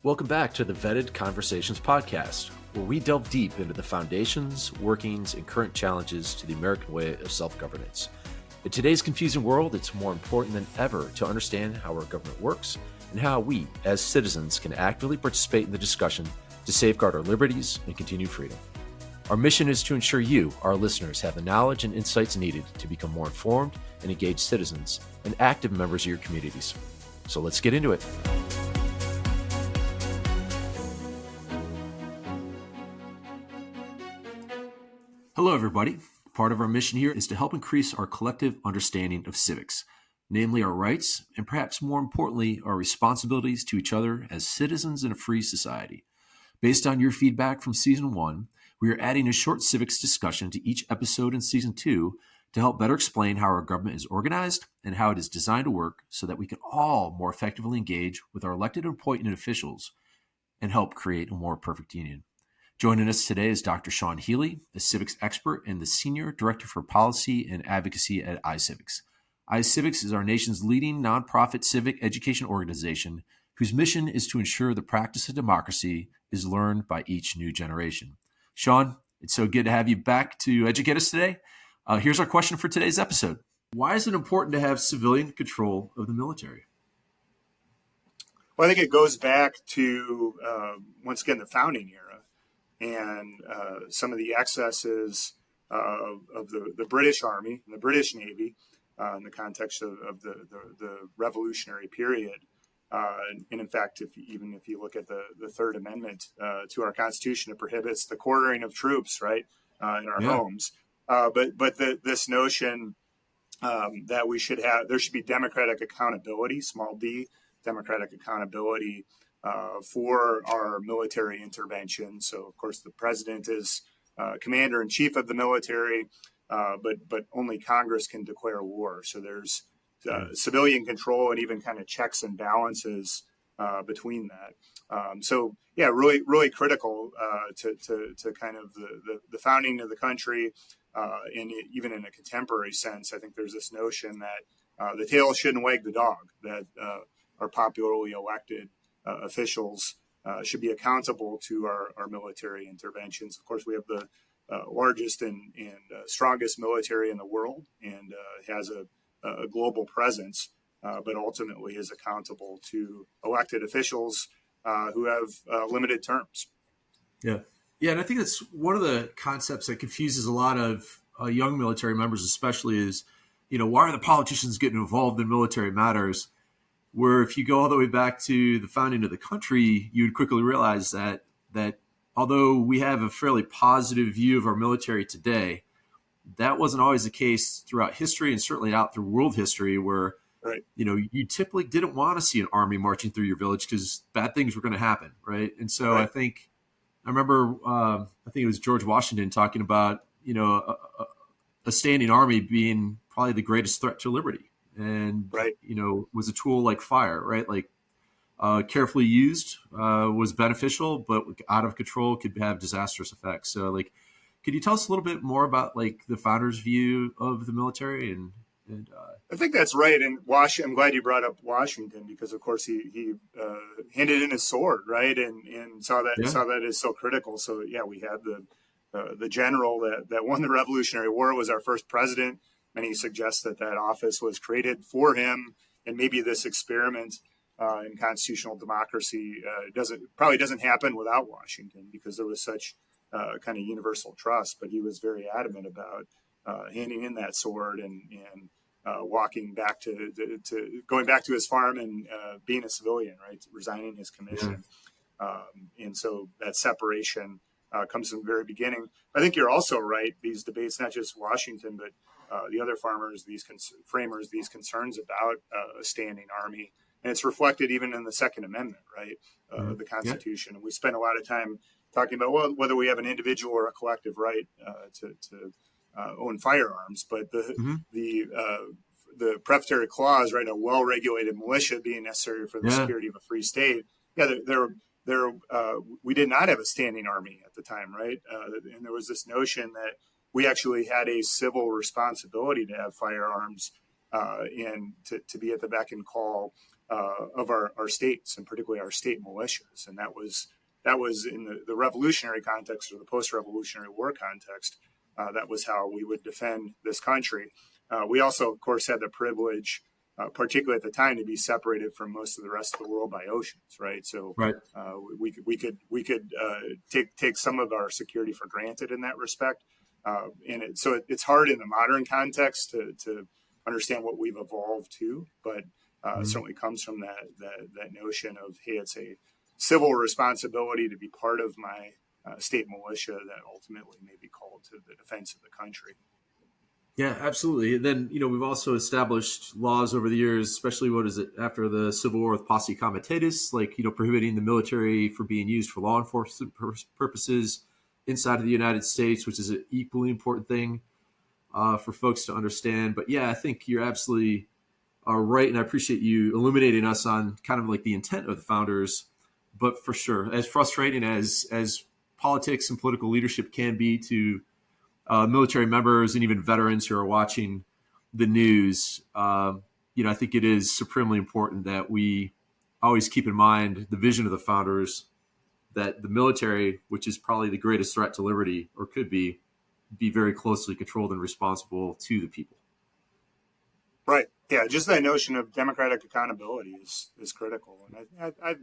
Welcome back to the Vetted Conversations podcast, where we delve deep into the foundations, workings, and current challenges to the American way of self-governance. In today's confusing world, it's more important than ever to understand how our government works and how we, as citizens, can actively participate in the discussion to safeguard our liberties and continued freedom. Our mission is to ensure you, our listeners, have the knowledge and insights needed to become more informed and engaged citizens and active members of your communities. So let's get into it. Hello, everybody. Part of our mission here is to help increase our collective understanding of civics, namely our rights and perhaps more importantly, our responsibilities to each other as citizens in a free society. Based on your feedback from Season 1, we are adding a short civics discussion to each episode in Season 2 to help better explain how our government is organized and how it is designed to work so that we can all more effectively engage with our elected and appointed officials and help create a more perfect union. Joining us today is Dr. Shawn Healey, a civics expert and the Senior Director for Policy and Advocacy at iCivics. iCivics is our nation's leading nonprofit civic education organization whose mission is to ensure the practice of democracy is learned by each new generation. Shawn, it's so good to have you back to educate us today. Here's our question for today's episode. Why is it important to have civilian control of the military? Well, I think it goes back to, once again, the founding era and some of the excesses of the British Army and the British Navy in the context of the Revolutionary period. And in fact, if you look at the Third Amendment to our Constitution, it prohibits the quartering of troops, right, in our homes. But this notion that there should be democratic accountability, small d, democratic accountability for our military intervention. So, of course, the president is commander in chief of the military, but only Congress can declare war. So there's civilian control and even kind of checks and balances between that. So, yeah, really critical to kind of the founding of the country. And even in a contemporary sense, I think there's this notion that the tail shouldn't wag the dog, that our popularly elected officials should be accountable to our military interventions. Of course, we have the largest and strongest military in the world and has a global presence, but ultimately is accountable to elected officials who have limited terms. Yeah, and I think that's one of the concepts that confuses a lot of young military members, especially is, why are the politicians getting involved in military matters? Where if you go all the way back to the founding of the country, you would quickly realize that although we have a fairly positive view of our military today, that wasn't always the case throughout history and certainly out through world history where, right, you typically didn't want to see an army marching through your village because bad things were going to happen, right? And so right. I remember I think it was George Washington talking about, a standing army being probably the greatest threat to liberty. And, right, was a tool like fire, right? Like carefully used was beneficial, but out of control could have disastrous effects. So could you tell us a little bit more about the founders' view of the military? And I think that's right. And I'm glad you brought up Washington because, of course, he handed in his sword, right, and saw that as so critical. So yeah, we had the general that won the Revolutionary War was our first president. Many suggest that office was created for him, and maybe this experiment in constitutional democracy probably doesn't happen without Washington because there was such kind of universal trust. But he was very adamant about handing in that sword and walking back going back to his farm and being a civilian, right, resigning his commission. And so that separation comes from the very beginning. I think you're also right. These debates, not just Washington, but the other framers, these concerns about a standing army. And it's reflected even in the Second Amendment, right, the Constitution. And we spent a lot of time talking about whether we have an individual or a collective right to own firearms. But the prefatory clause, right, a well-regulated militia being necessary for the security of a free state. Yeah, we did not have a standing army at the time, right? And there was this notion that we actually had a civil responsibility to have firearms and to be at the beck and call of our states, and particularly our state militias. And that was in the revolutionary context or the post-revolutionary war context. That was how we would defend this country. We also, of course, had the privilege, particularly at the time, to be separated from most of the rest of the world by oceans, right? So Right. we could take some of our security for granted in that respect. So it's hard in the modern context to understand what we've evolved to, but it certainly comes from that notion of, hey, it's a civil responsibility to be part of my state militia that ultimately may be called to the defense of the country. Yeah, absolutely. And then, we've also established laws over the years, especially after the Civil War with posse comitatus, like, prohibiting the military from being used for law enforcement purposes inside of the United States, which is an equally important thing for folks to understand. But yeah, I think you're absolutely right. And I appreciate you illuminating us on kind of like the intent of the founders. But for sure, as frustrating as politics and political leadership can be to military members and even veterans who are watching the news, I think it is supremely important that we always keep in mind the vision of the founders, that the military, which is probably the greatest threat to liberty, or could be very closely controlled and responsible to the people. Right. Yeah. Just that notion of democratic accountability is critical. And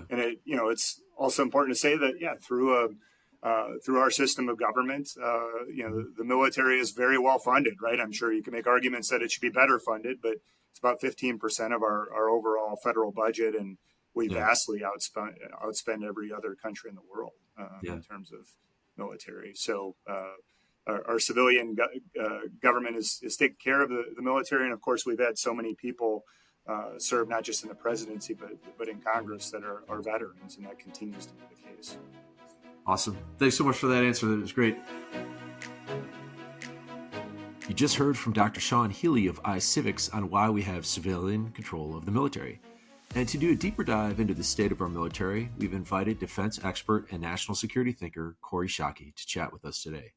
And it's also important to say that, through our system of government, the military is very well funded, right? I'm sure you can make arguments that it should be better funded, but it's about 15% of our overall federal budget, and we vastly outspend every other country in the world in terms of military. So our civilian government is taking care of the military, and of course we've had so many people serve not just in the presidency but in Congress that are veterans, and that continues to be the case. Awesome. Thanks so much for that answer. That was great. You just heard from Dr. Shawn Healey of iCivics on why we have civilian control of the military. And to do a deeper dive into the state of our military, we've invited defense expert and national security thinker Kori Schake to chat with us today.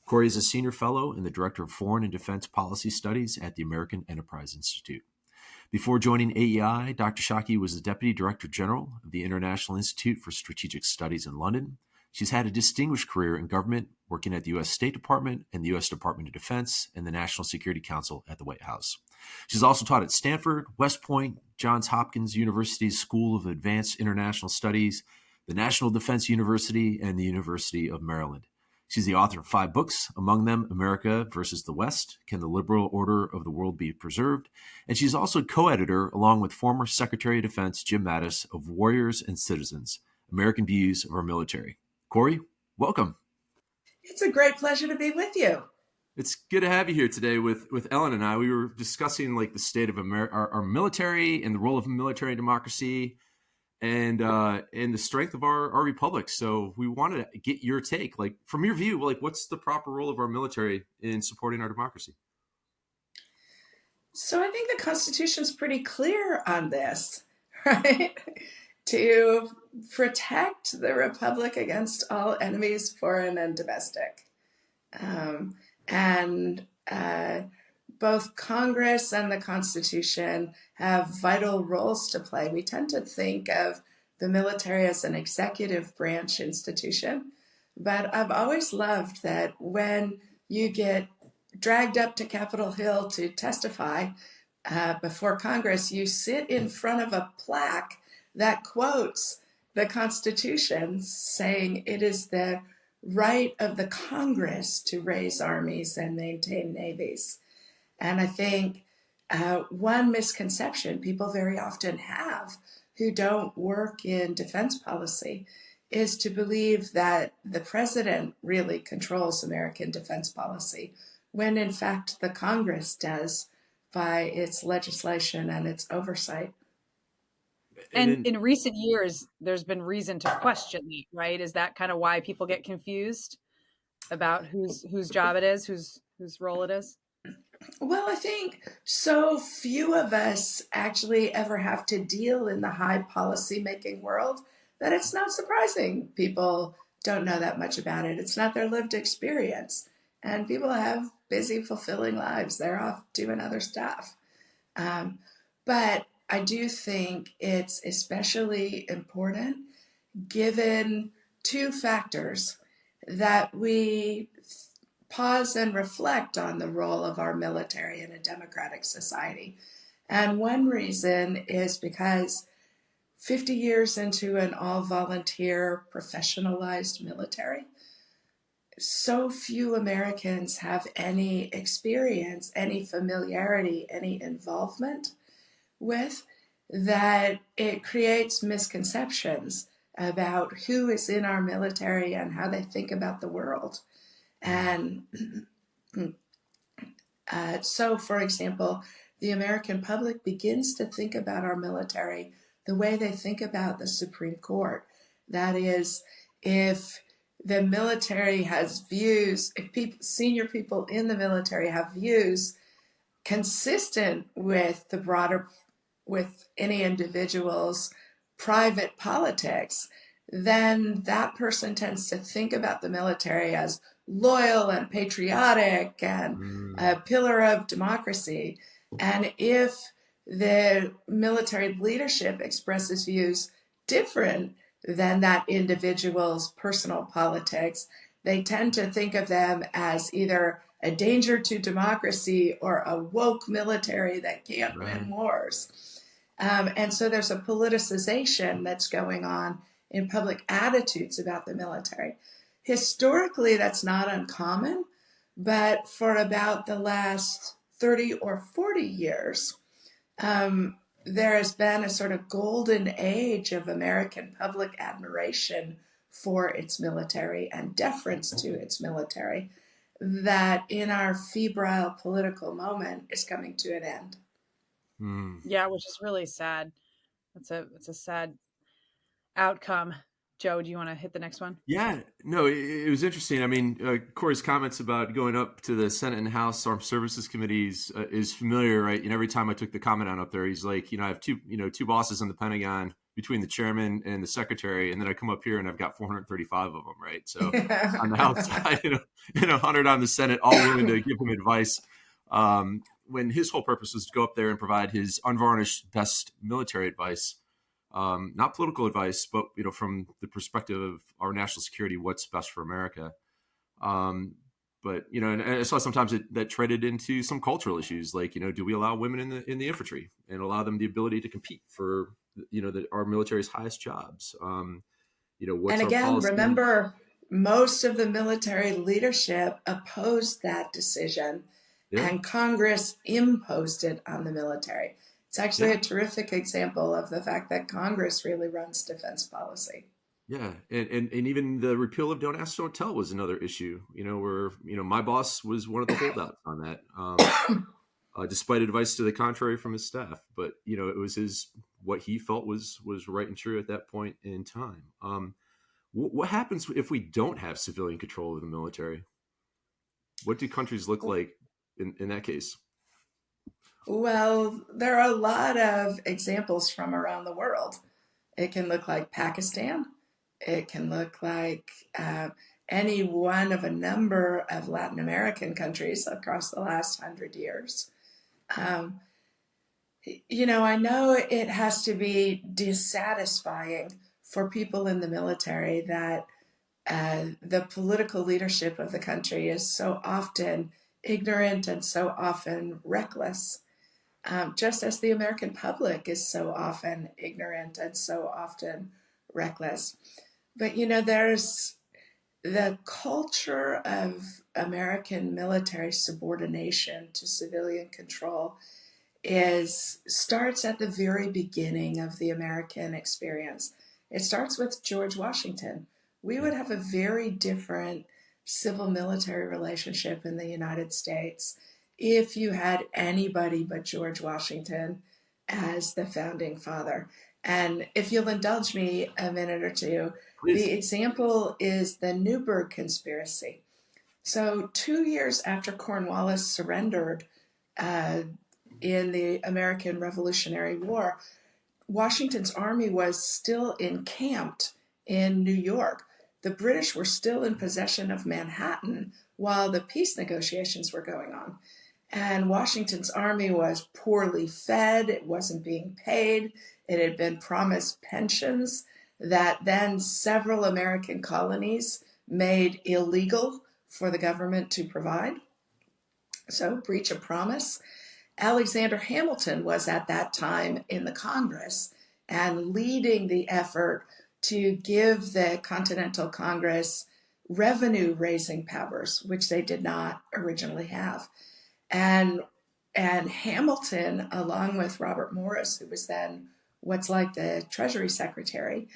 Kori is a senior fellow and the director of foreign and defense policy studies at the American Enterprise Institute. Before joining AEI, Dr. Schake was the Deputy Director General of the International Institute for Strategic Studies in London. She's had a distinguished career in government, working at the U.S. State Department and the U.S. Department of Defense and the National Security Council at the White House. She's also taught at Stanford, West Point, Johns Hopkins University's School of Advanced International Studies, the National Defense University, and the University of Maryland. She's the author of 5 books, among them America versus the West, Can the Liberal Order of the World Be Preserved? And she's also co-editor, along with former Secretary of Defense Jim Mattis, of Warriors and Citizens, American Views of Our Military. Kori, welcome. It's a great pleasure to be with you. It's good to have you here today with Ellen and I. We were discussing like the state of our military and the role of military democracy and the strength of our republic. So we wanted to get your take, like from your view, like what's the proper role of our military in supporting our democracy? So I think the Constitution's pretty clear on this, right? To protect the republic against all enemies, foreign and domestic. Both Congress and the Constitution have vital roles to play. We tend to think of the military as an executive branch institution, but I've always loved that when you get dragged up to Capitol Hill to testify before Congress, you sit in front of a plaque that quotes the Constitution, saying it is the right of the Congress to raise armies and maintain navies. And I think one misconception people very often have who don't work in defense policy is to believe that the president really controls American defense policy, when in fact the Congress does by its legislation and its oversight. And in recent years, there's been reason to question it, right? Is that kind of why people get confused about whose job it is, whose role it is? Well, I think so few of us actually ever have to deal in the high policy-making world that it's not surprising people don't know that much about it. It's not their lived experience. And people have busy, fulfilling lives. They're off doing other stuff. But I do think it's especially important given two factors that we pause and reflect on the role of our military in a democratic society. And one reason is because 50 years into an all volunteer, professionalized military, so few Americans have any experience, any familiarity, any involvement with, that it creates misconceptions about who is in our military and how they think about the world. And so, for example, the American public begins to think about our military the way they think about the Supreme Court. That is, if the military has views, if senior people in the military have views consistent with with any individual's private politics, then that person tends to think about the military as loyal and patriotic and a pillar of democracy. And if the military leadership expresses views different than that individual's personal politics, they tend to think of them as either a danger to democracy or a woke military that can't win wars. And so there's a politicization that's going on in public attitudes about the military. Historically, that's not uncommon, but for about the last 30 or 40 years, there has been a sort of golden age of American public admiration for its military and deference to its military that in our febrile political moment is coming to an end. Yeah, which is really sad. It's a sad outcome. Joe, do you want to hit the next one? Yeah, no, it was interesting. I mean, Kori's comments about going up to the Senate and House Armed Services Committees is familiar, right? And every time I took the comment on up there, he's like, I have two bosses in the Pentagon between the chairman and the secretary, and then I come up here and I've got 435 of them, right? So on the House side, 100 on the Senate, all willing to give him advice. When his whole purpose was to go up there and provide his unvarnished best military advice. Not political advice, but from the perspective of our national security, what's best for America. But and I saw sometimes that treaded into some cultural issues, like do we allow women in the infantry and allow them the ability to compete for our military's highest jobs? What's and again, remember, most of the military leadership opposed that decision, and Congress imposed it on the military. It's actually a terrific example of the fact that Congress really runs defense policy. Yeah, and even the repeal of Don't Ask, Don't Tell was another issue. Where my boss was one of the holdouts on that, despite advice to the contrary from his staff. But it was what he felt was right and true at that point in time. What happens if we don't have civilian control of the military? What do countries look like in that case? Well, there are a lot of examples from around the world. It can look like Pakistan. It can look like any one of a number of Latin American countries across the last 100 years. I know it has to be dissatisfying for people in the military that the political leadership of the country is so often ignorant and so often reckless. Just as the American public is so often ignorant and so often reckless. But, there's the culture of American military subordination to civilian control starts at the very beginning of the American experience. It starts with George Washington. We would have a very different civil-military relationship in the United States if you had anybody but George Washington as the founding father. And if you'll indulge me a minute or two, Please. The example is the Newburgh Conspiracy. So 2 years after Cornwallis surrendered in the American Revolutionary War, Washington's army was still encamped in New York. The British were still in possession of Manhattan while the peace negotiations were going on. And Washington's army was poorly fed, it wasn't being paid, it had been promised pensions that then several American colonies made illegal for the government to provide. So, breach of promise. Alexander Hamilton was at that time in the Congress and leading the effort to give the Continental Congress revenue raising powers, which they did not originally have. And Hamilton, along with Robert Morris, who was then what's like the Treasury Secretary,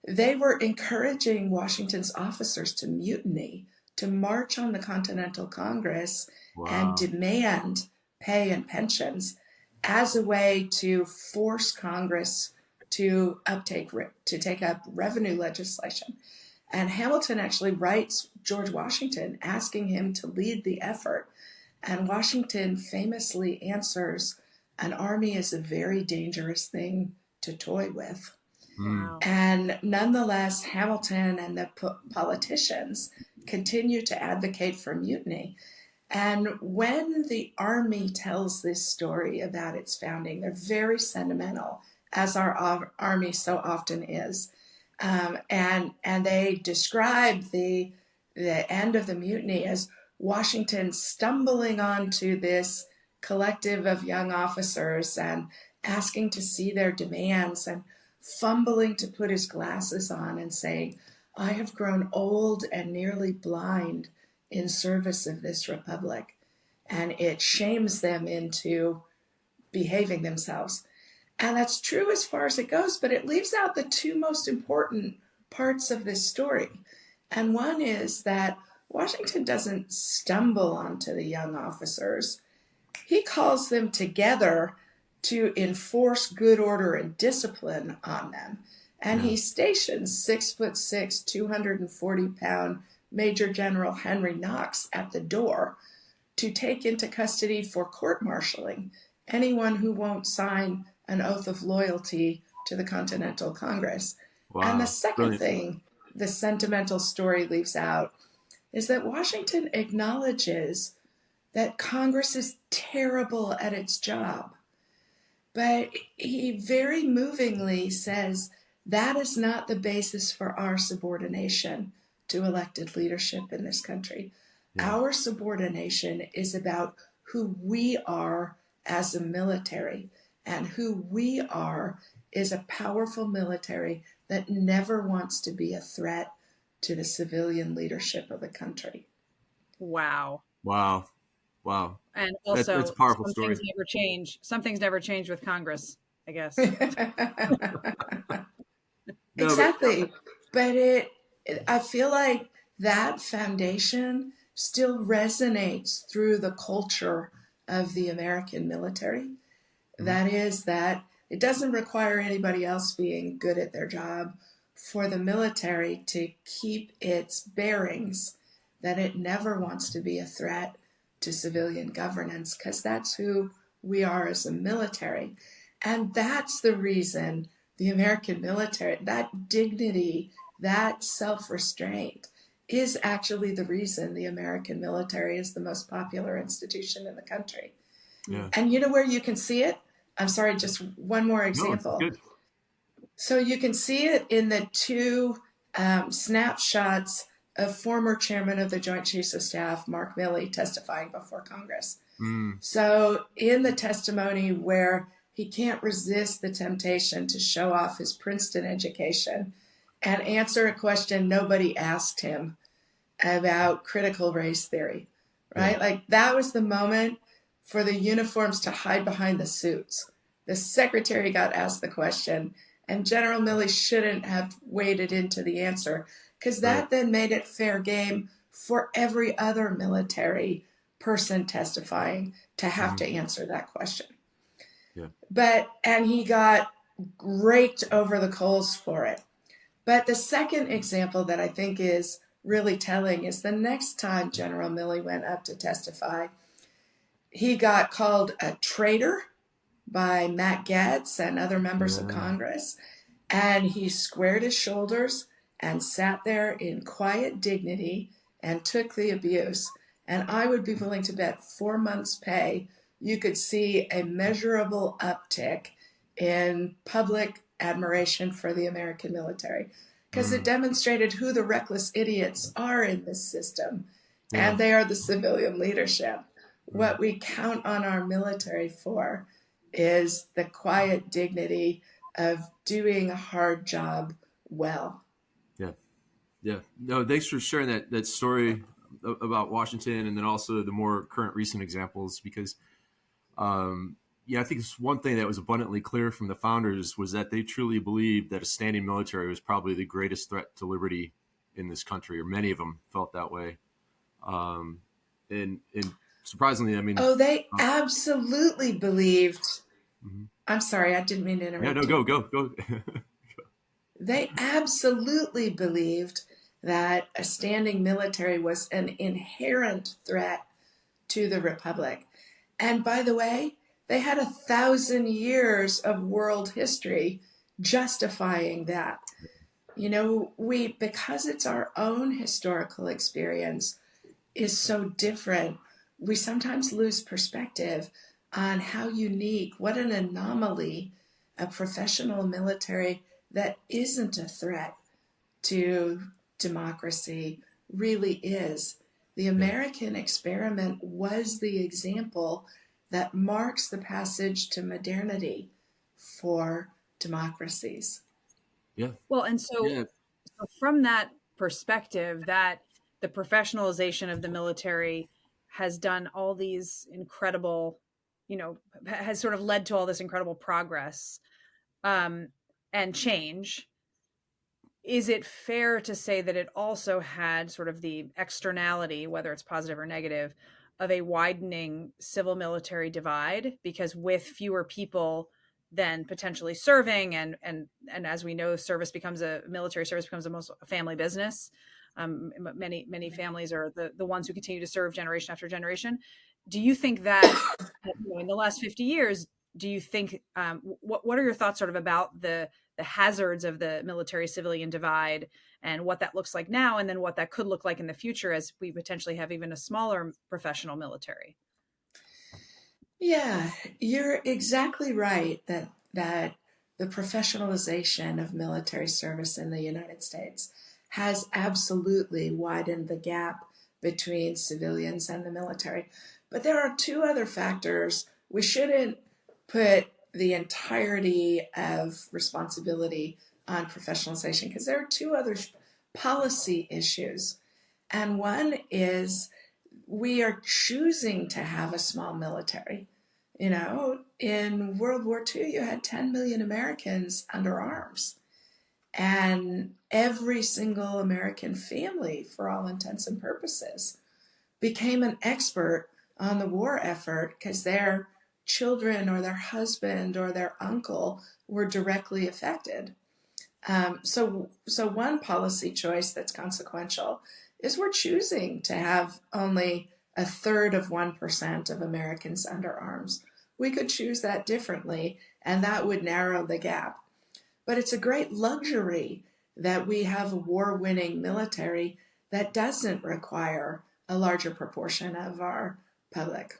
they were encouraging Washington's officers to mutiny, to march on the Continental Congress and demand pay and pensions as a way to force Congress to take up revenue legislation. And Hamilton actually writes George Washington asking him to lead the effort. And Washington famously answers, "An army is a very dangerous thing to toy with." Wow. And nonetheless, Hamilton and the politicians continue to advocate for mutiny. And when the army tells this story about its founding, they're very sentimental, as our army so often is. And they describe the end of the mutiny as Washington stumbling onto this collective of young officers and asking to see their demands and fumbling to put his glasses on and saying, "I have grown old and nearly blind in service of this republic." And it shames them into behaving themselves. And that's true as far as it goes, but it leaves out the two most important parts of this story. And one is that Washington doesn't stumble onto the young officers. He calls them together to enforce good order and discipline on them. And he stations 6'6", 240-pound Major General Henry Knox at the door to take into custody for court-martialing anyone who won't sign an oath of loyalty to the Continental Congress. Wow. And the second thing the sentimental story leaves out is that Washington acknowledges that Congress is terrible at its job. But he very movingly says that is not the basis for our subordination to elected leadership in this country. Yeah. Our subordination is about who we are as a military, and who we are is a powerful military that never wants to be a threat to the civilian leadership of the country. Wow. Wow. Wow. And also, that's a powerful some story. things never change. Some things never change with Congress, I guess. Exactly. But I feel like that foundation still resonates through the culture of the American military. Mm-hmm. That is that it doesn't require anybody else being good at their job for the military to keep its bearings, that it never wants to be a threat to civilian governance, because that's who we are as a military. And that's the reason the American military, that dignity, that self-restraint, is actually the reason the American military is the most popular institution in the country. Yeah. And you know where you can see it? I'm sorry, just one more example. No, it's good. So you can see it in the two snapshots of former chairman of the Joint Chiefs of Staff, Mark Milley, testifying before Congress. So in the testimony where he can't resist the temptation to show off his Princeton education and answer a question nobody asked him about critical race theory, right? Yeah. Like that was the moment for the uniforms to hide behind the suits. The secretary got asked the question, and General Milley shouldn't have waded into the answer, because that then made it fair game for every other military person testifying to have to answer that question. Yeah. And he got raked over the coals for it. But the second example that I think is really telling is the next time General Milley went up to testify, he got called a traitor by Matt Gaetz and other members of Congress. And he squared his shoulders and sat there in quiet dignity and took the abuse. And I would be willing to bet 4 months' pay you could see a measurable uptick in public admiration for the American military because it demonstrated who the reckless idiots are in this system, and they are the civilian leadership. What we count on our military for is the quiet dignity of doing a hard job well. Yeah. No, thanks for sharing that story about Washington, and then also the more current recent examples, because I think it's one thing that was abundantly clear from the founders was that they truly believed that a standing military was probably the greatest threat to liberty in this country, or many of them felt that way. And surprisingly, I mean, they absolutely believed. I'm sorry, I didn't mean to interrupt. Yeah, no, go. They absolutely believed that a standing military was an inherent threat to the republic. And by the way, they had 1,000 years of world history justifying that. Because it's our own historical experience is so different, we sometimes lose perspective on how unique, what an anomaly a professional military that isn't a threat to democracy really is. The American experiment was the example that marks the passage to modernity for democracies. Yeah. Well, and so from that perspective, that the professionalization of the military has done all these incredible, has sort of led to all this incredible progress and change. Is it fair to say that it also had sort of the externality, whether it's positive or negative, of a widening civil military divide? Because with fewer people then potentially serving, and as we know, military service becomes a family business. Many families are the ones who continue to serve generation after generation. Do you think that in the last 50 years, do you think what are your thoughts sort of about the hazards of the military civilian divide and what that looks like now, and then what that could look like in the future as we potentially have even a smaller professional military? Yeah, you're exactly right that the professionalization of military service in the United States has absolutely widened the gap between civilians and the military. But there are two other factors. We shouldn't put the entirety of responsibility on professionalization because there are two other policy issues. And one is we are choosing to have a small military. In World War II, you had 10 million Americans under arms. And every single American family, for all intents and purposes, became an expert on the war effort because their children or their husband or their uncle were directly affected. So one policy choice that's consequential is we're choosing to have only 1/3 of 1% of Americans under arms. We could choose that differently, and that would narrow the gap. But it's a great luxury that we have a war-winning military that doesn't require a larger proportion of our public.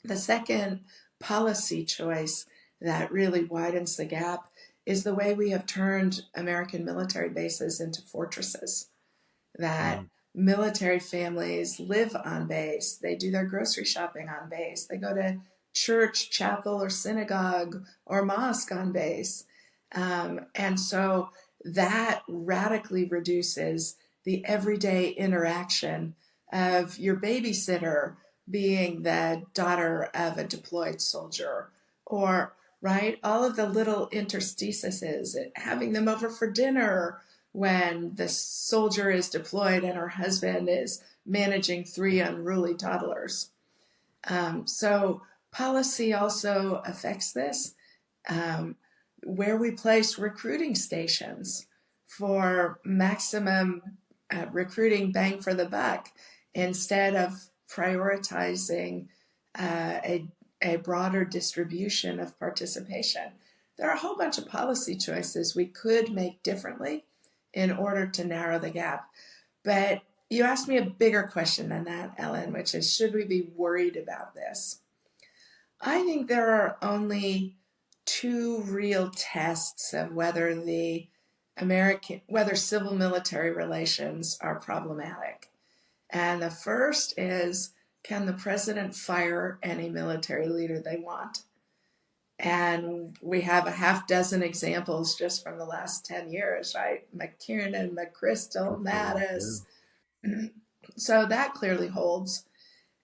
The second policy choice that really widens the gap is the way we have turned American military bases into fortresses. That military families live on base, they do their grocery shopping on base, they go to church, chapel, or synagogue or mosque on base. And so that radically reduces the everyday interaction of your babysitter being the daughter of a deployed soldier, or all of the little interstices, having them over for dinner when the soldier is deployed and her husband is managing 3 unruly toddlers. So policy also affects this. Where we place recruiting stations for maximum recruiting bang for the buck instead of prioritizing a broader distribution of participation. There are a whole bunch of policy choices we could make differently in order to narrow the gap. But you asked me a bigger question than that, Ellen, which is, should we be worried about this? I think there are only two real tests of whether whether civil military relations are problematic. And the first is, can the president fire any military leader they want? And we have a half dozen examples just from the last 10 years, right? McKiernan, McChrystal, Mattis. So that clearly holds.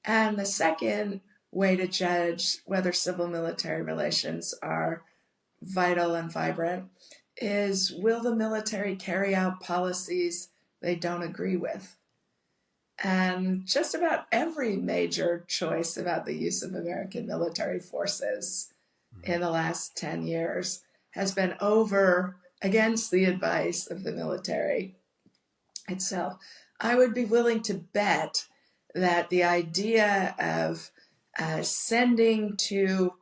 And the second way to judge whether civil military relations are vital and vibrant is, will the military carry out policies they don't agree with? And just about every major choice about the use of American military forces in the last 10 years has been over against the advice of the military itself. I would be willing to bet that the idea of sending to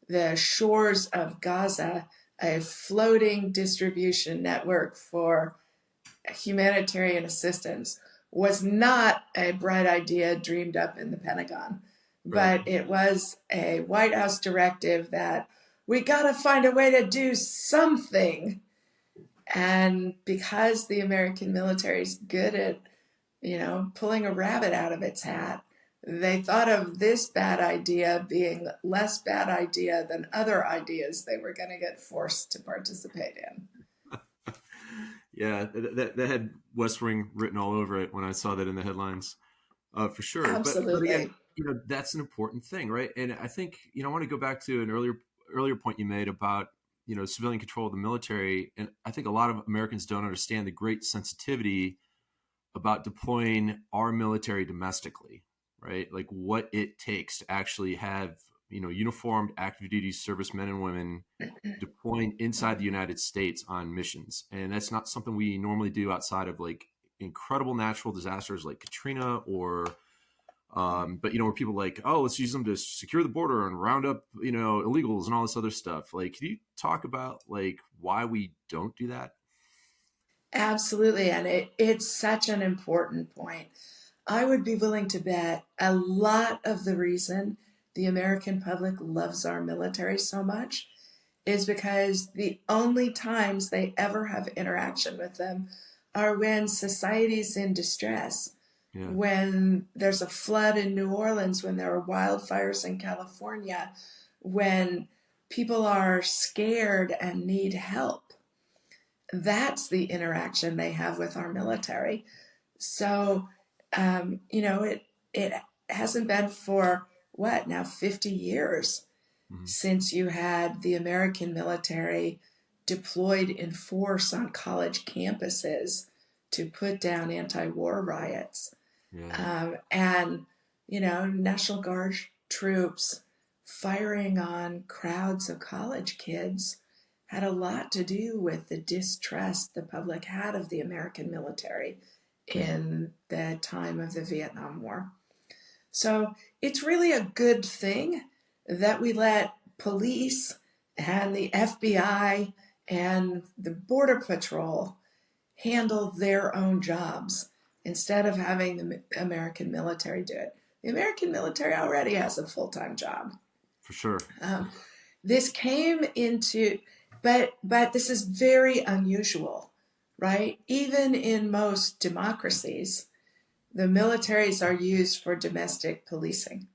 the shores of Gaza a floating distribution network for humanitarian assistance was not a bright idea dreamed up in the Pentagon, but it was a White House directive that we got to find a way to do something. And because the American military is good at, pulling a rabbit out of its hat, they thought of this bad idea being less bad idea than other ideas they were going to get forced to participate in. Yeah, that had West Wing written all over it when I saw that in the headlines, for sure. Absolutely. But again, that's an important thing, right? And I think, I want to go back to an earlier point you made about, civilian control of the military. And I think a lot of Americans don't understand the great sensitivity about deploying our military domestically, right? Like what it takes to actually have, uniformed active duty servicemen and women deploying inside the United States on missions. And that's not something we normally do outside of like incredible natural disasters like Katrina or, but where people like, oh, let's use them to secure the border and round up, illegals and all this other stuff. Like, can you talk about like why we don't do that? Absolutely. And it's such an important point. I would be willing to bet a lot of the reason the American public loves our military so much is because the only times they ever have interaction with them are when society's in distress. Yeah. When there's a flood in New Orleans, when there are wildfires in California, when people are scared and need help. That's the interaction they have with our military. So, it hasn't been for what, now 50 years since you had the American military deployed in force on college campuses to put down anti-war riots. Yeah. And, National Guard troops firing on crowds of college kids had a lot to do with the distrust the public had of the American military in the time of the Vietnam War. So it's really a good thing that we let police and the FBI and the Border Patrol handle their own jobs instead of having the American military do it. The American military already has a full-time job. For sure. This came into, but this is very unusual, right? Even in most democracies, the militaries are used for domestic policing.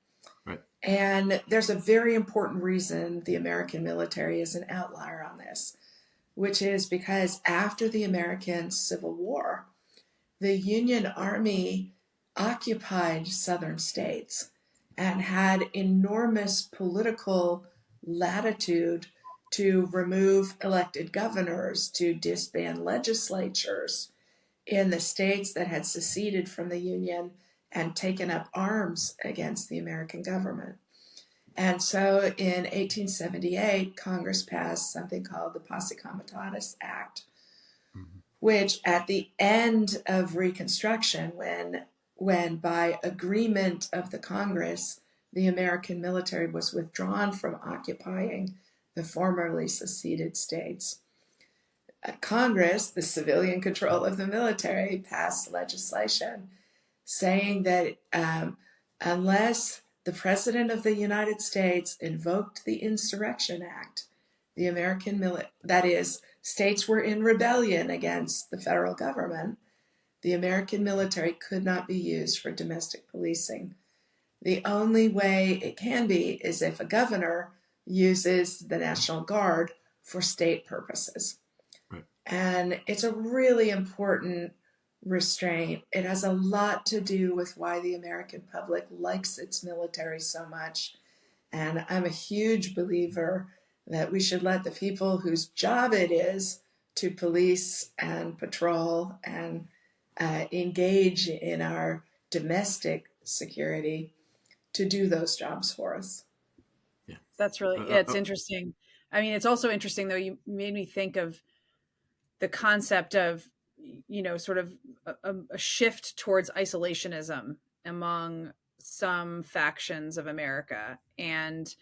Right. And there's a very important reason the American military is an outlier on this, which is because after the American Civil War, the Union Army occupied southern states and had enormous political latitude to remove elected governors, to disband legislatures in the states that had seceded from the Union and taken up arms against the American government. And so in 1878, Congress passed something called the Posse Comitatus Act, which at the end of Reconstruction, when by agreement of the Congress, the American military was withdrawn from occupying the formerly seceded states, Congress, the civilian control of the military, passed legislation saying that unless the President of the United States invoked the Insurrection Act, the that is, states were in rebellion against the federal government, the American military could not be used for domestic policing. The only way it can be is if a governor uses the National Guard for state purposes. Right. And it's a really important restraint. It has a lot to do with why the American public likes its military so much. And I'm a huge believer that we should let the people whose job it is to police and patrol and engage in our domestic security to do those jobs for us. Yeah. That's really, yeah, it's interesting. I mean, it's also interesting, though, you made me think of the concept of, sort of a shift towards isolationism among some factions of America. And,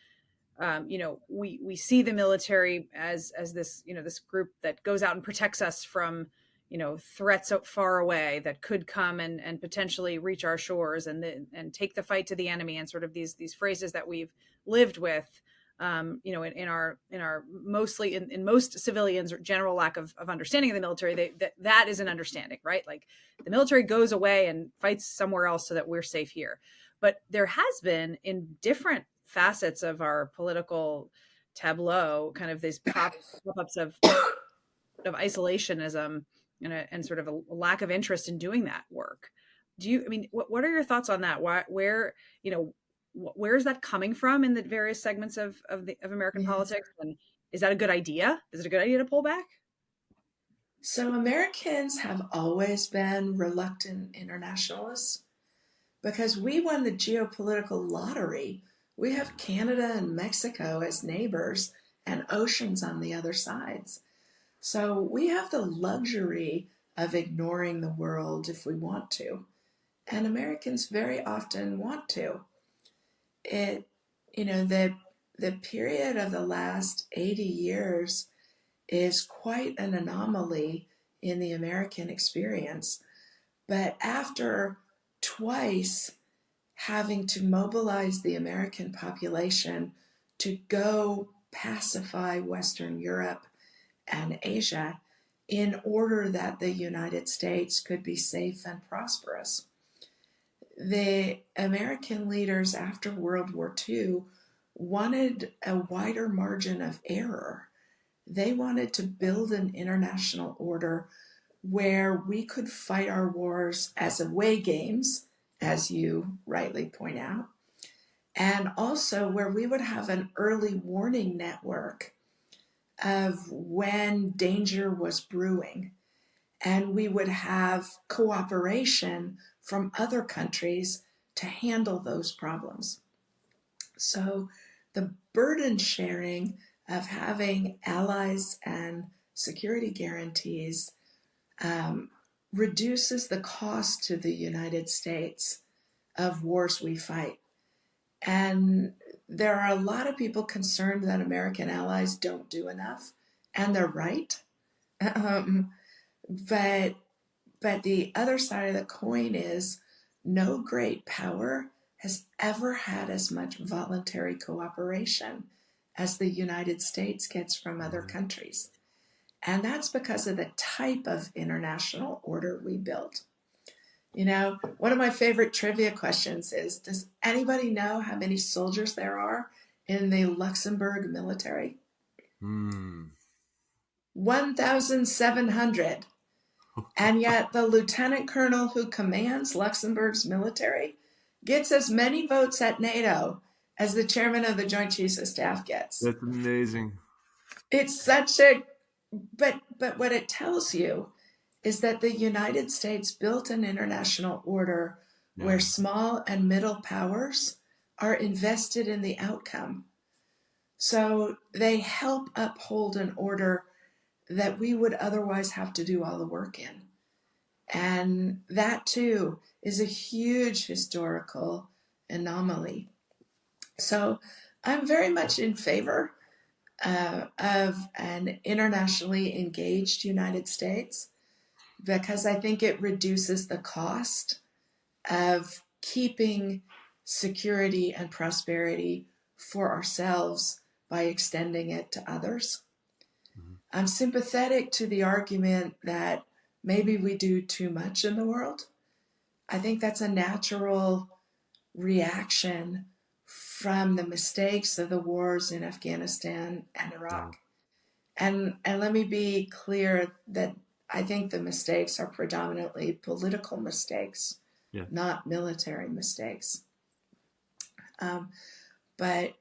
we see the military as this, this group that goes out and protects us from, threats far away that could come and potentially reach our shores and take the fight to the enemy, and sort of these phrases that we've lived with, in our mostly in most civilians or general lack of understanding of the military. That is an understanding, right? Like the military goes away and fights somewhere else so that we're safe here. But there has been, in different facets of our political tableau, kind of these pop-ups of isolationism and sort of a lack of interest in doing that work. What are your thoughts on that? Where is that coming from in the various segments of American politics? And is that a good idea? Is it a good idea to pull back? So Americans have always been reluctant internationalists because we won the geopolitical lottery. We have Canada and Mexico as neighbors and oceans on the other sides. So we have the luxury of ignoring the world if we want to. And Americans very often want to. The period of the last 80 years is quite an anomaly in the American experience. But after twice having to mobilize the American population to go pacify Western Europe and Asia in order that the United States could be safe and prosperous, the American leaders after World War II wanted a wider margin of error. They wanted to build an international order where we could fight our wars as away games, as you rightly point out, and also where we would have an early warning network of when danger was brewing, and we would have cooperation from other countries to handle those problems. So the burden sharing of having allies and security guarantees reduces the cost to the United States of wars we fight. And there are a lot of people concerned that American allies don't do enough, and they're right. But the other side of the coin is no great power has ever had as much voluntary cooperation as the United States gets from other countries. And that's because of the type of international order we built. One of my favorite trivia questions is, does anybody know how many soldiers there are in the Luxembourg military? 1,700. And yet the lieutenant colonel who commands Luxembourg's military gets as many votes at NATO as the chairman of the Joint Chiefs of Staff gets. That's amazing. It's but what it tells you is that the United States built an international order where small and middle powers are invested in the outcome. So they help uphold an order that we would otherwise have to do all the work in. And that too is a huge historical anomaly. So I'm very much in favor of an internationally engaged United States, because I think it reduces the cost of keeping security and prosperity for ourselves by extending it to others. I'm sympathetic to the argument that maybe we do too much in the world. I think that's a natural reaction from the mistakes of the wars in Afghanistan and Iraq. And let me be clear that I think the mistakes are predominantly political mistakes, not military mistakes. But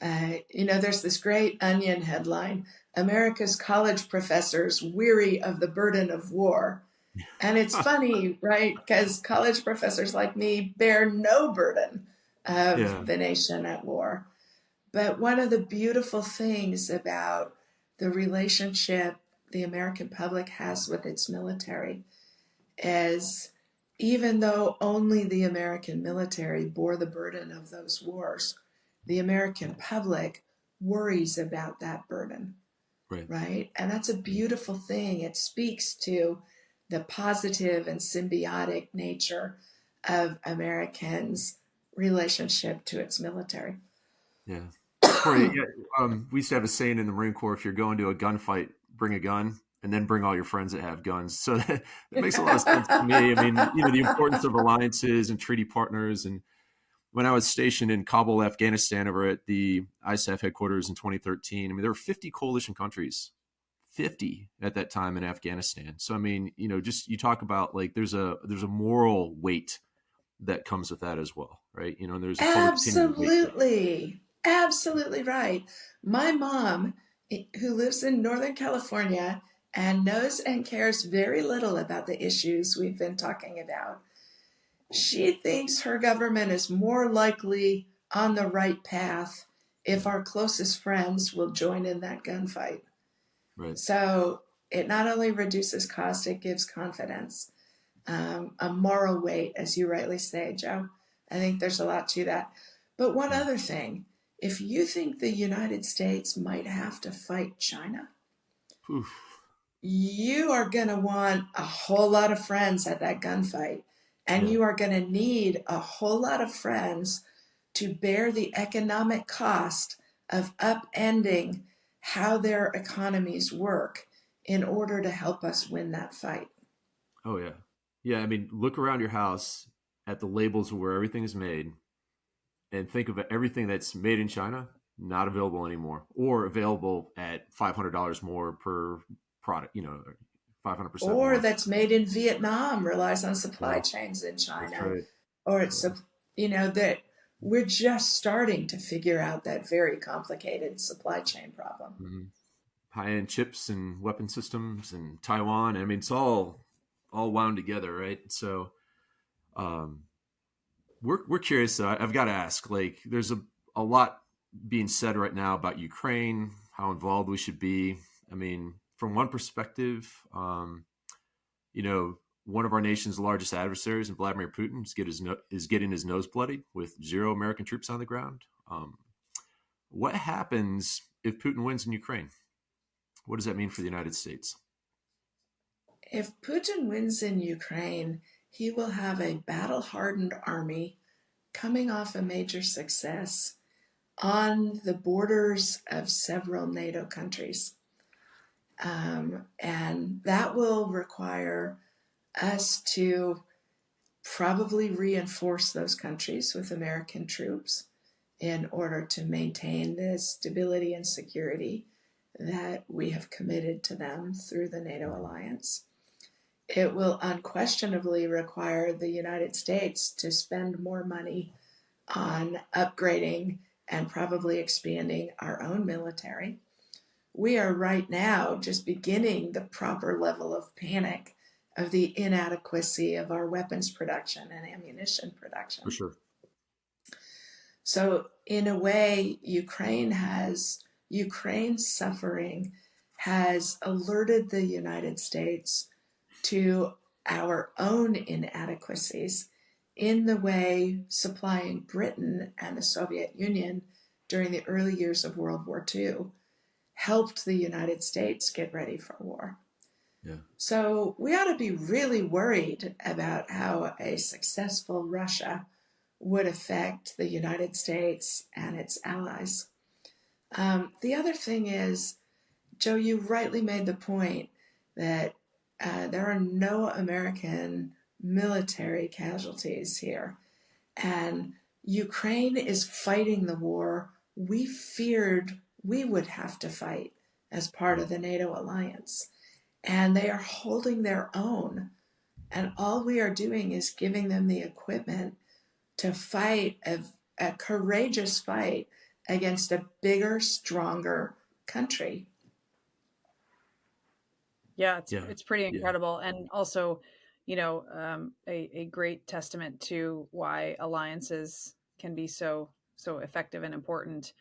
there's this great Onion headline, America's college professors weary of the burden of war. And it's funny, right? Because college professors like me bear no burden of the nation at war. But one of the beautiful things about the relationship the American public has with its military is even though only the American military bore the burden of those wars, the American public worries about that burden, right? And that's a beautiful thing. It speaks to the positive and symbiotic nature of Americans' relationship to its military. Yeah. Kori, we used to have a saying in the Marine Corps, if you're going to a gunfight, bring a gun and then bring all your friends that have guns. So that makes a lot of sense to me. I mean, the importance of alliances and treaty partners. And when I was stationed in Kabul, Afghanistan, over at the ISAF headquarters in 2013, I mean, there were 50 coalition countries, 50 at that time in Afghanistan. So, I mean, just you talk about like there's a moral weight that comes with that as well, right? And there's a absolutely right. My mom, who lives in Northern California and knows and cares very little about the issues we've been talking about, she thinks her government is more likely on the right path if our closest friends will join in that gunfight. Right. So it not only reduces cost, it gives confidence, a moral weight, as you rightly say, Joe. I think there's a lot to that. But one other thing, if you think the United States might have to fight China, you are going to want a whole lot of friends at that gunfight. And you are going to need a whole lot of friends to bear the economic cost of upending how their economies work in order to help us win that fight. Oh, yeah. Yeah, I mean, look around your house at the labels where everything is made and think of everything that's made in China, not available anymore, or available at $500 more per product, 500% or more. That's made in Vietnam, relies on supply chains in China. That's right. Or it's, that we're just starting to figure out that very complicated supply chain problem. Mm-hmm. High-end chips and weapon systems and Taiwan. I mean, it's all wound together, right? So we're curious. I've got to ask, like, there's a lot being said right now about Ukraine, how involved we should be. I mean, from one perspective, one of our nation's largest adversaries, Vladimir Putin, is getting his nose bloodied with 0 American troops on the ground. What happens if Putin wins in Ukraine? What does that mean for the United States? If Putin wins in Ukraine, he will have a battle-hardened army coming off a major success on the borders of several NATO countries. And that will require us to probably reinforce those countries with American troops in order to maintain the stability and security that we have committed to them through the NATO alliance. It will unquestionably require the United States to spend more money on upgrading and probably expanding our own military. We are right now just beginning the proper level of panic of the inadequacy of our weapons production and ammunition production. For sure. So in a way, Ukraine's suffering has alerted the United States to our own inadequacies in the way supplying Britain and the Soviet Union during the early years of World War II helped the United States get ready for war. Yeah. So we ought to be really worried about how a successful Russia would affect the United States and its allies. The other thing is, Joe, you rightly made the point that there are no American military casualties here. And Ukraine is fighting the war we feared we would have to fight as part of the NATO alliance. And they are holding their own. And all we are doing is giving them the equipment to fight a courageous fight against a bigger, stronger country. Yeah, Yeah. it's pretty Yeah. incredible, and also, a great testament to why alliances can be so effective and important.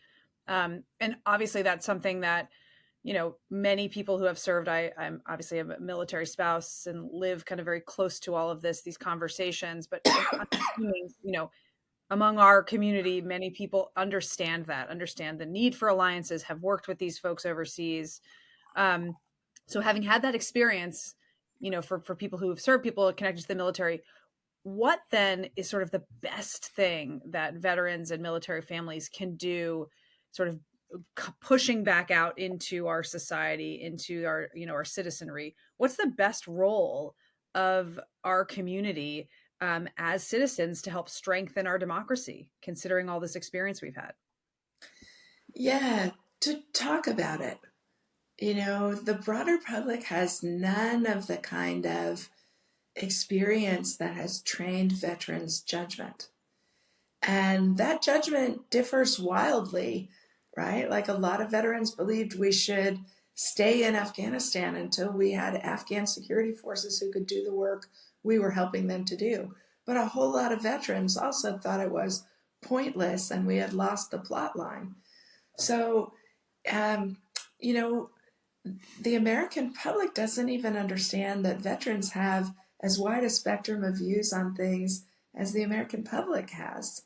And obviously, that's something that many people who have served. I'm obviously a military spouse and live kind of very close to all of these conversations. But I'm assuming, among our community, many people understand the need for alliances, have worked with these folks overseas. Um, so having had that experience, for people who have served, people connected to the military, what then is sort of the best thing that veterans and military families can do, sort of pushing back out into our society, into our citizenry? What's the best role of our community as citizens to help strengthen our democracy, considering all this experience we've had? Yeah, to talk about it. The broader public has none of the kind of experience that has trained veterans' judgment. And that judgment differs wildly, right? Like a lot of veterans believed we should stay in Afghanistan until we had Afghan security forces who could do the work we were helping them to do. But a whole lot of veterans also thought it was pointless and we had lost the plot line. So, um, you know, the American public doesn't even understand that veterans have as wide a spectrum of views on things as the American public has.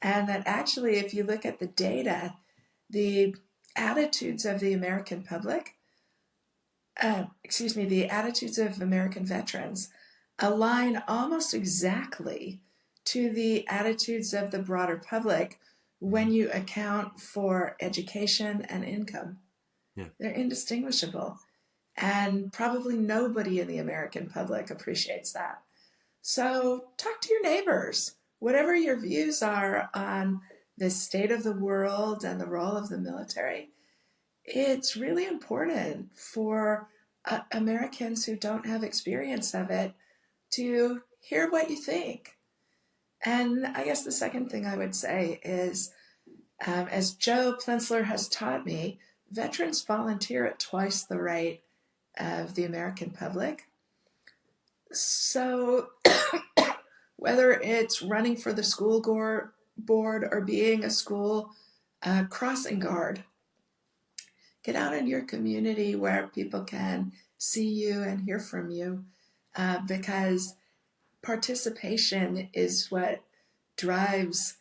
And that actually, if you look at the data, the attitudes of the American public, the attitudes of American veterans align almost exactly to the attitudes of the broader public when you account for education and income. Yeah. They're indistinguishable. And probably nobody in the American public appreciates that. So talk to your neighbors. Whatever your views are on the state of the world and the role of the military, it's really important for Americans who don't have experience of it to hear what you think. And I guess the second thing I would say is, as Joe Plensler has taught me, veterans volunteer at twice the rate of the American public. So whether it's running for the school board or being a school crossing guard, get out in your community where people can see you and hear from you, because participation is what drives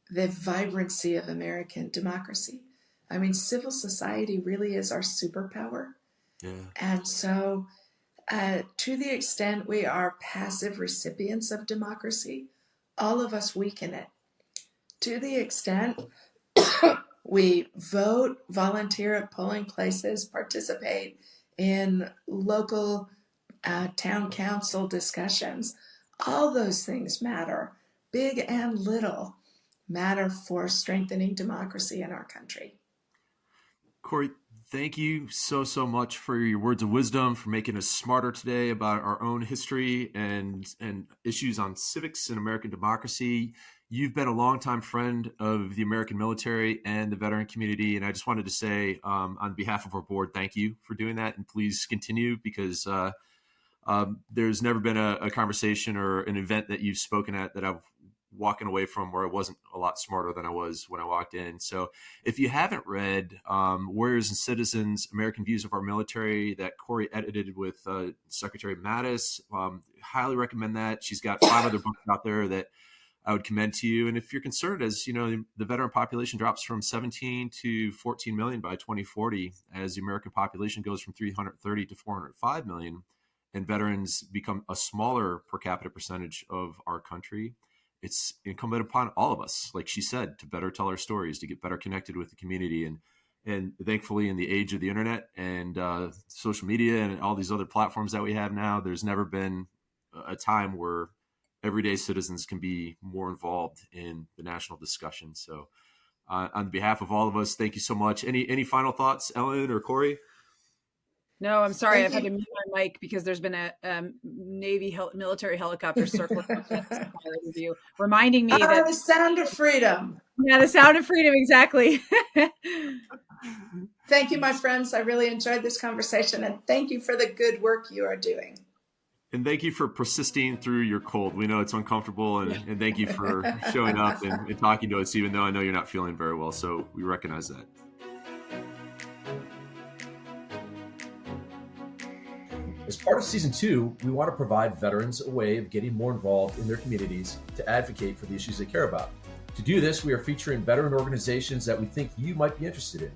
the vibrancy of American democracy. I mean, civil society really is our superpower. Yeah. And so, to the extent we are passive recipients of democracy, all of us weaken it. To the extent we vote, volunteer at polling places, participate in local town council discussions, all those things matter, big and little, matter for strengthening democracy in our country. Kori, thank you so much for your words of wisdom, for making us smarter today about our own history and issues on civics and American democracy. You've been a longtime friend of the American military and the veteran community, and I just wanted to say, on behalf of our board, thank you for doing that, and please continue, because there's never been a conversation or an event that you've spoken at that I've walking away from where I wasn't a lot smarter than I was when I walked in. So if you haven't read Warriors and Citizens, American Views of Our Military, that Kori edited with Secretary Mattis, highly recommend that. She's got 5 other books out there that I would commend to you. And if you're concerned, as you know, the veteran population drops from 17 to 14 million by 2040, as the American population goes from 330 to 405 million, and veterans become a smaller per capita percentage of our country, it's incumbent upon all of us, like she said, to better tell our stories, to get better connected with the community. And thankfully, in the age of the internet and social media and all these other platforms that we have now, there's never been a time where everyday citizens can be more involved in the national discussion. So on behalf of all of us, thank you so much. Any final thoughts, Ellen or Kori? No, I'm sorry. Thank I've had you. to mute my mic because there's been a Navy military helicopter circling with you, reminding me that the sound of freedom. yeah, the sound of freedom, exactly. Thank you, my friends. I really enjoyed this conversation, and thank you for the good work you are doing. And thank you for persisting through your cold. We know it's uncomfortable, and thank you for showing up and talking to us, even though I know you're not feeling very well. So we recognize that. As part of season 2, we want to provide veterans a way of getting more involved in their communities to advocate for the issues they care about. To do this, we are featuring veteran organizations that we think you might be interested in.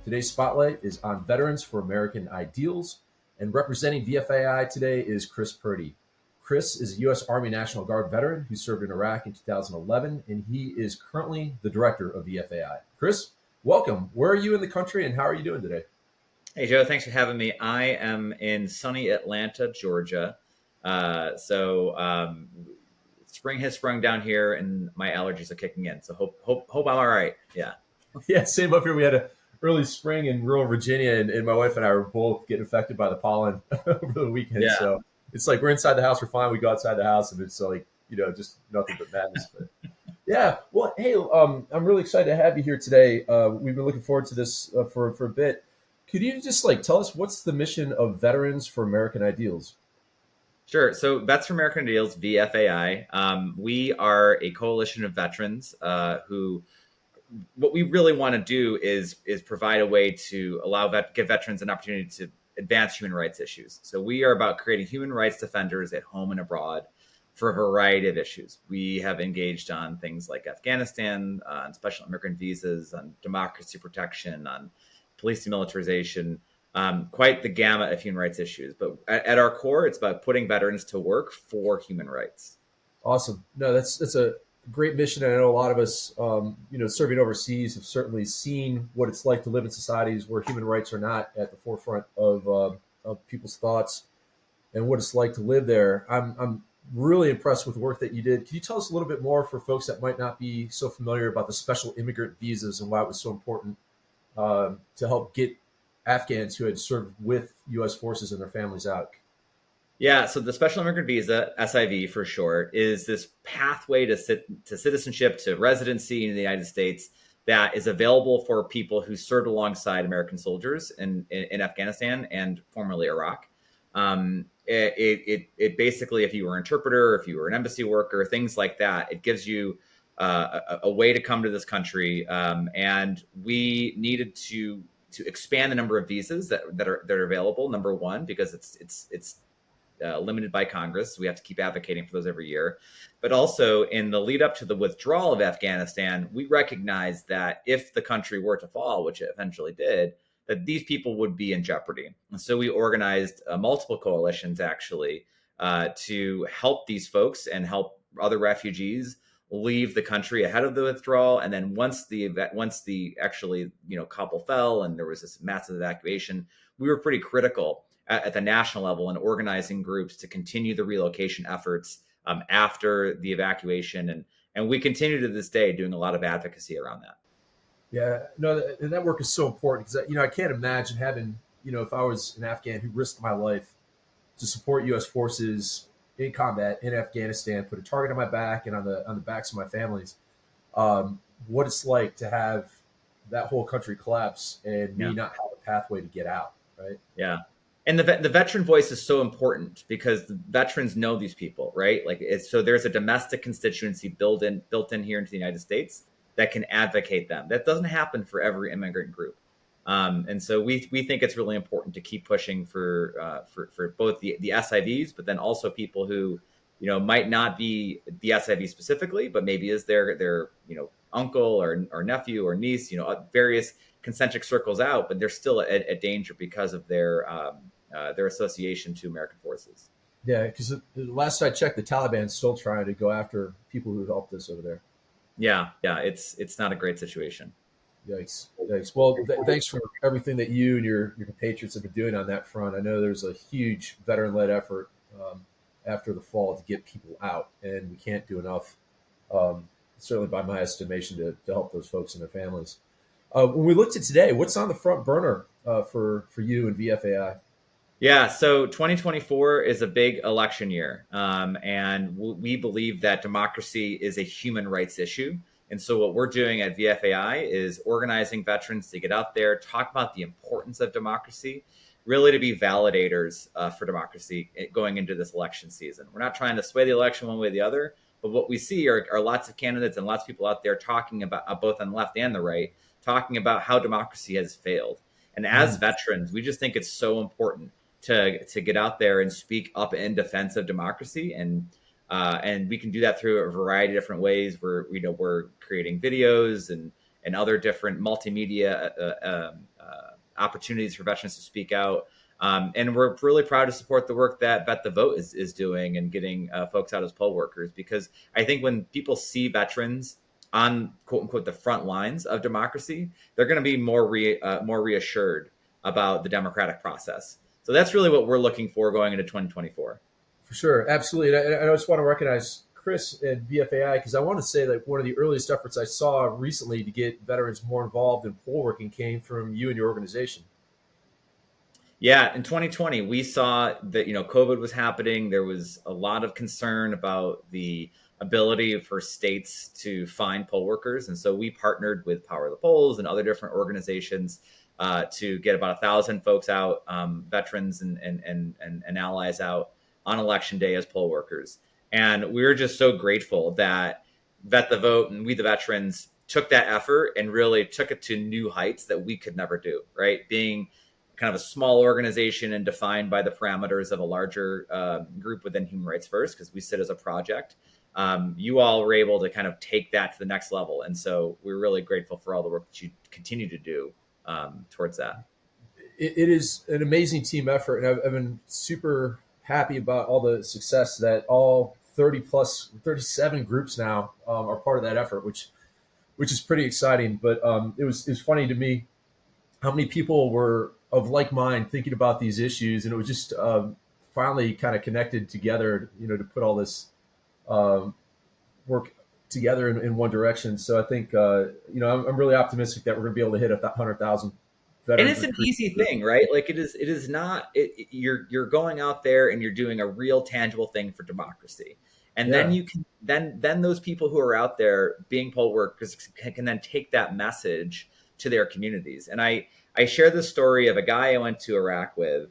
Today's spotlight is on Veterans for American Ideals, and representing VFAI today is Chris Purdy. Chris is a U.S. Army National Guard veteran who served in Iraq in 2011, and he is currently the director of VFAI. Chris, welcome. Where are you in the country, and how are you doing today? Hey, Joe, thanks for having me. I am in sunny Atlanta, Georgia. Spring has sprung down here and my allergies are kicking in. So hope I'm all right. Yeah. Yeah, same up here. We had an early spring in rural Virginia, and my wife and I were both getting affected by the pollen over the weekend. Yeah. So it's like we're inside the house, we're fine. We go outside the house, and it's like, just nothing but madness. But yeah, well, hey, I'm really excited to have you here today. We've been looking forward to this for a bit. Could you just tell us what's the mission of Veterans for American Ideals? Sure. So Vets for American Ideals, VFAI, we are a coalition of veterans who, what we really want to do is provide a way to give veterans an opportunity to advance human rights issues. So we are about creating human rights defenders at home and abroad for a variety of issues. We have engaged on things like Afghanistan, on special immigrant visas, on democracy protection, on police demilitarization, quite the gamut of human rights issues. But at our core, it's about putting veterans to work for human rights. Awesome. No, that's a great mission. I know a lot of us, serving overseas have certainly seen what it's like to live in societies where human rights are not at the forefront of people's thoughts and what it's like to live there. I'm really impressed with the work that you did. Can you tell us a little bit more for folks that might not be so familiar about the special immigrant visas and why it was so important to help get Afghans who had served with U.S. forces and their families out? Yeah, so the Special Immigrant Visa, SIV for short, is this pathway to citizenship, to residency in the United States that is available for people who served alongside American soldiers in Afghanistan and formerly Iraq. It basically, if you were an interpreter, if you were an embassy worker, things like that, it gives you a way to come to this country. And we needed to expand the number of visas that are available. Number one, because it's limited by Congress. We have to keep advocating for those every year. But also in the lead up to the withdrawal of Afghanistan, we recognized that if the country were to fall, which it eventually did, that these people would be in jeopardy. And so we organized multiple coalitions actually to help these folks and help other refugees leave the country ahead of the withdrawal. And then once the Kabul fell and there was this massive evacuation, we were pretty critical at the national level in organizing groups to continue the relocation efforts after the evacuation. And we continue to this day doing a lot of advocacy around that. Yeah, no, and that work is so important because, I can't imagine having, if I was an Afghan who risked my life to support U.S. forces in combat in Afghanistan, put a target on my back and on the backs of my families, what it's like to have that whole country collapse and me not have a pathway to get out, right? Yeah. And the veteran voice is so important because the veterans know these people, right? So there's a domestic constituency built in here into the United States that can advocate them. That doesn't happen for every immigrant group. And so we think it's really important to keep pushing for both the SIVs, but then also people who, might not be the SIV specifically, but maybe is their uncle or nephew or niece, various concentric circles out, but they're still at danger because of their association to American forces. Yeah, because the last I checked, the Taliban's still trying to go after people who helped us over there. Yeah, it's not a great situation. Yikes. Well, thanks for everything that you and your compatriots have been doing on that front. I know there's a huge veteran-led effort after the fall to get people out, and we can't do enough, certainly by my estimation, to help those folks and their families. When we looked at today, what's on the front burner for you and VFAI? Yeah, so 2024 is a big election year, and we believe that democracy is a human rights issue. And so what we're doing at VFAI is organizing veterans to get out there, talk about the importance of democracy, really to be validators for democracy going into this election season. We're not trying to sway the election one way or the other, but what we see are lots of candidates and lots of people out there talking about, both on the left and the right, talking about how democracy has failed. And as veterans, we just think it's so important to get out there and speak up in defense of democracy. And we can do that through a variety of different ways. We're creating videos and other different multimedia opportunities for veterans to speak out. And we're really proud to support the work that Bet the Vote is doing and getting folks out as poll workers, because I think when people see veterans on quote unquote the front lines of democracy, they're going to be more reassured about the democratic process. So that's really what we're looking for going into 2024. For sure, absolutely. And I just want to recognize Chris at VFAI, because I want to say that one of the earliest efforts I saw recently to get veterans more involved in poll working came from you and your organization. Yeah, in 2020, we saw that, COVID was happening. There was a lot of concern about the ability for states to find poll workers. And so we partnered with Power the Polls and other different organizations to get about 1,000 folks out, veterans and allies out on election day as poll workers. And we were just so grateful that Bet the Vote and We the Veterans took that effort and really took it to new heights that we could never do, right? Being kind of a small organization and defined by the parameters of a larger group within Human Rights First, because we sit as a project. You all were able to kind of take that to the next level. And so we're really grateful for all the work that you continue to do towards that. It is an amazing team effort. And I've been super happy about all the success that all 37 groups now are part of that effort, which is pretty exciting. But it was funny to me how many people were of like mind thinking about these issues, and it was just finally kind of connected together, to put all this work together in one direction. So I think I'm really optimistic that we're going to be able to hit 100,000 veterans. And it's an easy thing, right? Like it is not. You're going out there and you're doing a real tangible thing for democracy, and then you can then those people who are out there being poll workers can then take that message to their communities. And I share this story of a guy I went to Iraq with.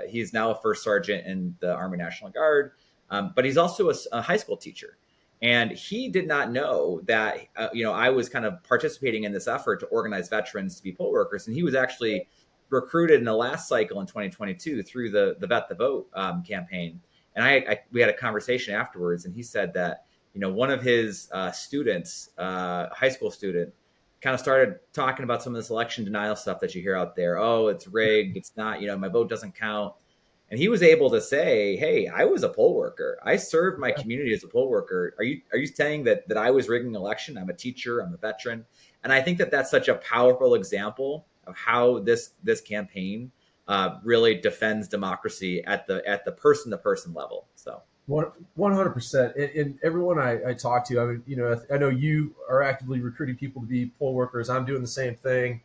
He's now a first sergeant in the Army National Guard, but he's also a high school teacher. And he did not know that, I was kind of participating in this effort to organize veterans to be poll workers. And he was actually recruited in the last cycle in 2022 through the Bet the Vote campaign. And we had a conversation afterwards, and he said that, one of his students, high school student, kind of started talking about some of this election denial stuff that you hear out there. Oh, it's rigged. It's not, my vote doesn't count. And he was able to say, hey, I was a poll worker. I served my community as a poll worker. Are you saying that I was rigging an election? I'm a teacher. I'm a veteran. And I think that that's such a powerful example of how this campaign really defends democracy at the person-to-person level. So 100%. And everyone I talk to, I know you are actively recruiting people to be poll workers. I'm doing the same thing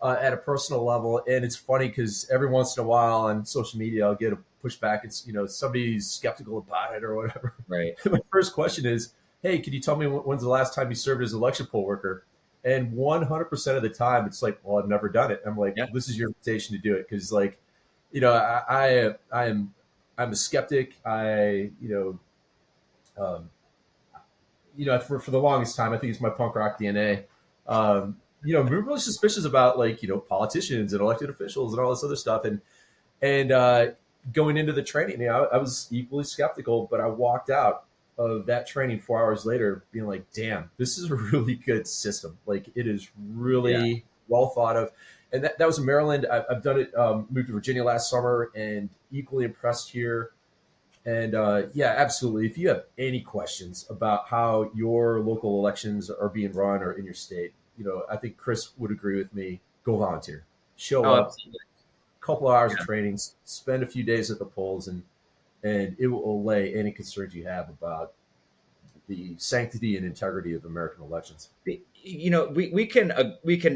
at a personal level. And it's funny because every once in a while on social media, I'll get a pushback. It's, somebody's skeptical about it or whatever. Right. My first question is, hey, can you tell me when's the last time you served as an election poll worker? And 100% of the time, it's like, well, I've never done it. I'm like, This is your invitation to do it. Because I'm a skeptic. For the longest time, I think it's my punk rock DNA. We're really suspicious about politicians and elected officials and all this other stuff. And going into the training, I was equally skeptical, but I walked out of that training 4 hours later being like, damn, this is a really good system. Like, it is really well thought of. And that was in Maryland. I've done it, moved to Virginia last summer, and equally impressed here. And yeah, absolutely. If you have any questions about how your local elections are being run or in your state, I think Chris would agree with me. Go volunteer, show Oh, up, absolutely. couple of hours of trainings, spend a few days at the polls, and it will allay any concerns you have about the sanctity and integrity of American elections. We can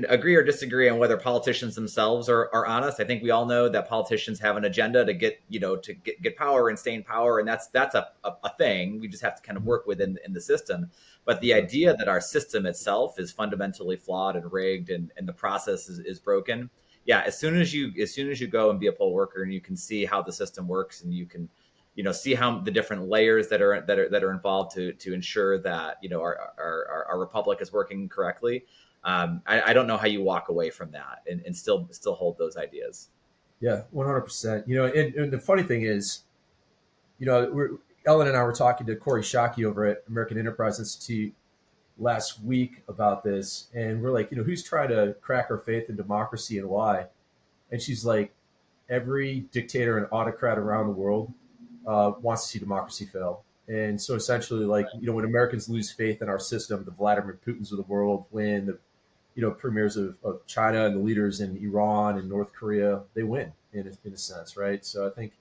agree or disagree on whether politicians themselves are honest. I think we all know that politicians have an agenda to get power and stay in power, and that's a thing. We just have to kind of work within in the system. But the idea that our system itself is fundamentally flawed and rigged, and the process is broken. Yeah, as soon as you go and be a poll worker, and you can see how the system works, and you can see how the different layers that are involved to ensure that our republic is working correctly. I don't know how you walk away from that and still hold those ideas. Yeah, 100%. And the funny thing is, Ellen and I were talking to Kori Schake over at American Enterprise Institute last week about this, and we're like, who's trying to crack our faith in democracy and why? And she's like, every dictator and autocrat around the world wants to see democracy fail. And so essentially, like, when Americans lose faith in our system, the Vladimir Putins of the world, when the premiers of China and the leaders in Iran and North Korea, they win in a sense, right? So I think,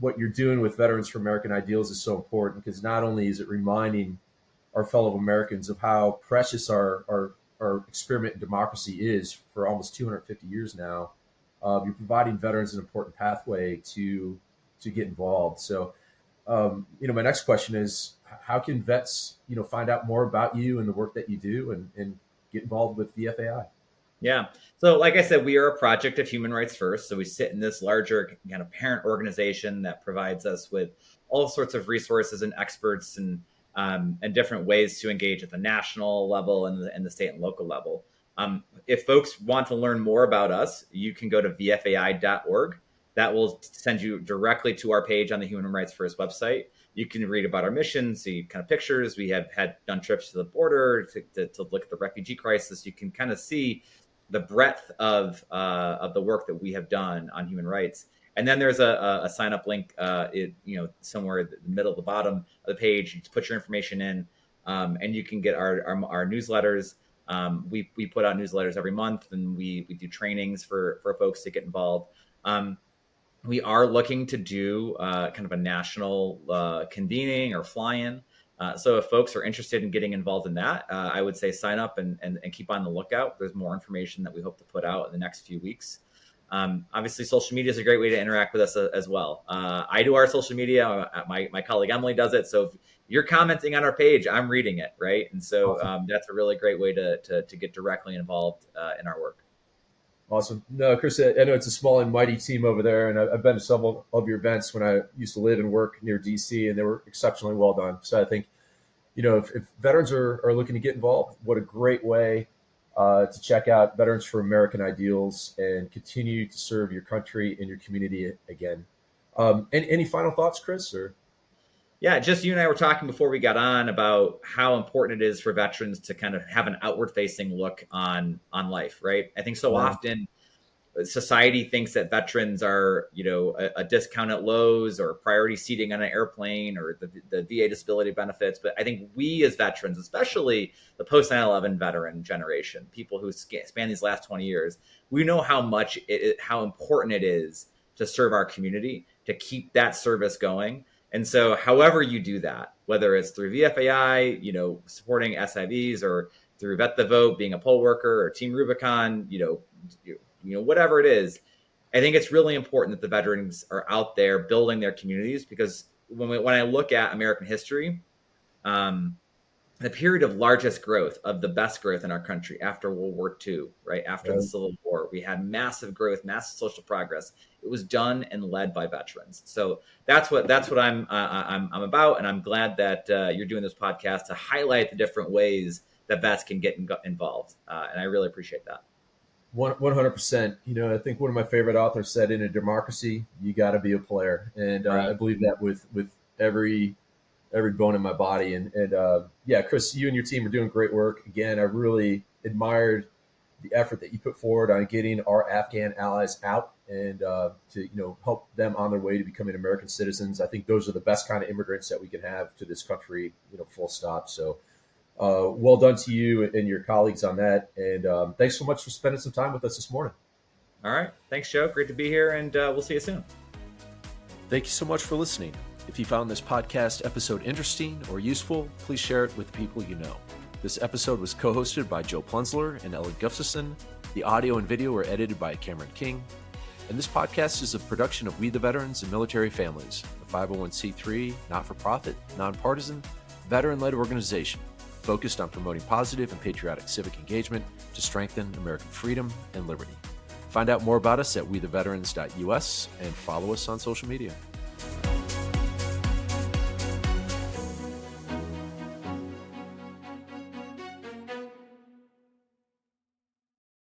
what you're doing with Veterans for American Ideals is so important, because not only is it reminding our fellow Americans of how precious our experiment in democracy is for almost 250 years now, you're providing veterans an important pathway to get involved. So, my next question is, how can vets, find out more about you and the work that you do and get involved with VFAI? Yeah. So like I said, we are a project of Human Rights First. So we sit in this larger kind of parent organization that provides us with all sorts of resources and experts and different ways to engage at the national level and the state and local level. If folks want to learn more about us, you can go to vfai.org. That will send you directly to our page on the Human Rights First website. You can read about our mission, see kind of pictures. We have done trips to the border to look at the refugee crisis. You can kind of see the breadth of the work that we have done on human rights. And then there's a sign up link, somewhere in the middle of the bottom of the page. You just put your information in, and you can get our newsletters. We put out newsletters every month, and we do trainings for folks to get involved. We are looking to do kind of a national convening or fly-in. So if folks are interested in getting involved in that, I would say sign up and keep on the lookout. There's more information that we hope to put out in the next few weeks. Obviously, social media is a great way to interact with us as well. I do our social media. My colleague Emily does it. So if you're commenting on our page, I'm reading it, right? And so that's a really great way to get directly involved in our work. Awesome. No, Chris, I know it's a small and mighty team over there, and I've been to several of your events when I used to live and work near DC, and they were exceptionally well done. So I think, if veterans are looking to get involved, what a great way to check out Veterans for American Ideals and continue to serve your country and your community again. Any final thoughts, Chris? Or? Yeah, just you and I were talking before we got on about how important it is for veterans to kind of have an outward-facing look on life, right? I think so often society thinks that veterans are, a discount at Lowe's or priority seating on an airplane or the VA disability benefits. But I think we as veterans, especially the post 9/11 veteran generation, people who span these last 20 years, we know how important it is to serve our community, to keep that service going. And so however you do that, whether it's through VFAI, supporting SIVs, or through Vet the Vote, being a poll worker, or Team Rubicon, whatever it is, I think it's really important that the veterans are out there building their communities, because when I look at American history, the period of largest growth, of the best growth in our country after World War II, right after the Civil War, we had massive growth, massive social progress. It was done and led by veterans. So that's what I'm about, and I'm glad that you're doing this podcast to highlight the different ways that vets can get involved, and I really appreciate that. 100%. I think one of my favorite authors said, in a democracy, you got to be a player. And Right. I believe that with every bone in my body. And yeah, Chris, you and your team are doing great work. Again, I really admired the effort that you put forward on getting our Afghan allies out and to help them on their way to becoming American citizens. I think those are the best kind of immigrants that we can have to this country, full stop. So well done to you and your colleagues on that. And thanks so much for spending some time with us this morning. All right. Thanks, Joe. Great to be here, and we'll see you soon. Thank you so much for listening. If you found this podcast episode interesting or useful, please share it with the people you know. This episode was co-hosted by Joe Plunzler and Ellen Gustafson. The audio and video were edited by Cameron King. And this podcast is a production of We the Veterans and Military Families, a 501c3, not-for-profit, nonpartisan, veteran-led organization focused on promoting positive and patriotic civic engagement to strengthen American freedom and liberty. Find out more about us at wetheveterans.us and follow us on social media.